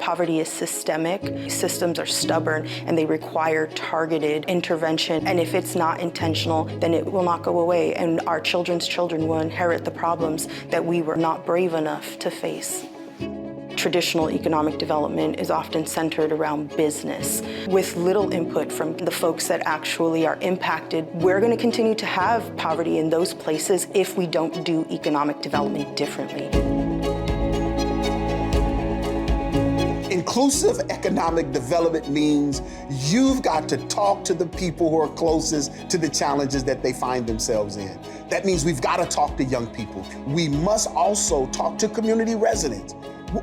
Poverty is systemic. Systems are stubborn and they require targeted intervention. And if it's not intentional, then it will not go away. And our children's children will inherit the problems that we were not brave enough to face. Traditional economic development is often centered around business with little input from the folks that actually are impacted. We're going to continue to have poverty in those places if we don't do economic development differently. Inclusive economic development means you've got to talk to the people who are closest to the challenges that they find themselves in. That means we've got to talk to young people. We must also talk to community residents.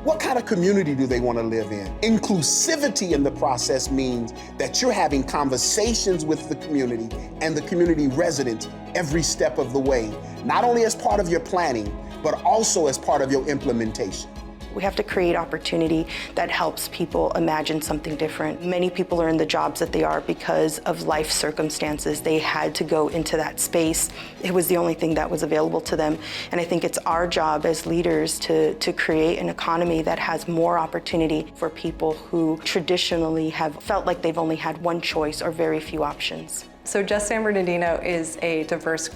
What kind of community do they want to live in? Inclusivity in the process means that you're having conversations with the community and the community residents every step of the way, not only as part of your planning, but also as part of your implementation. We have to create opportunity that helps people imagine something different. Many people are in the jobs that they are because of life circumstances. They had to go into that space. It was the only thing that was available to them. And I think it's our job as leaders to create an economy that has more opportunity for people who traditionally have felt like they've only had one choice or very few options. So Just San Bernardino is a diverse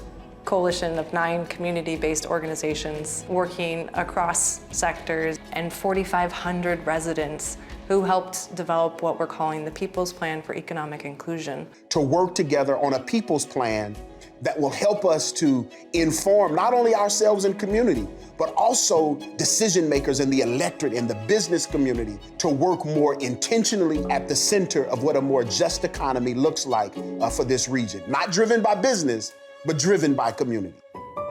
coalition of 9 community-based organizations working across sectors and 4,500 residents who helped develop what we're calling the People's Plan for Economic Inclusion. To work together on a people's plan that will help us to inform not only ourselves and community, but also decision makers in the electorate and the business community to work more intentionally at the center of what a more just economy looks like for this region. Not driven by business, but driven by community.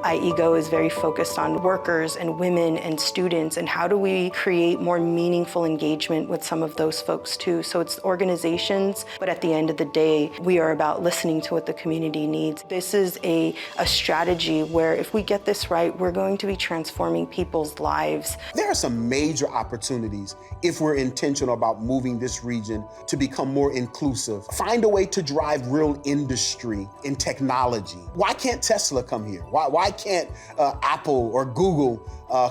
Iego is very focused on workers and women and students, and how do we create more meaningful engagement with some of those folks too. So it's organizations, but at the end of the day, we are about listening to what the community needs. This is a strategy where if we get this right, we're going to be transforming people's lives. There are some major opportunities if we're intentional about moving this region to become more inclusive. Find a way to drive real industry in technology. Why can't Tesla come here? Why can't Apple or Google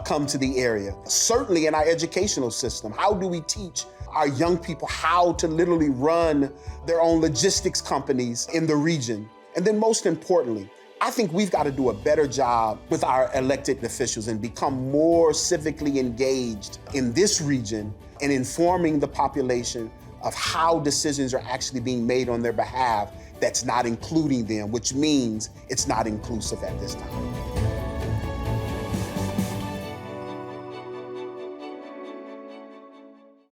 come to the area? Certainly in our educational system, how do we teach our young people how to literally run their own logistics companies in the region? And then most importantly, I think we've got to do a better job with our elected officials and become more civically engaged in this region and informing the population of how decisions are actually being made on their behalf that's not including them, which means it's not inclusive at this time.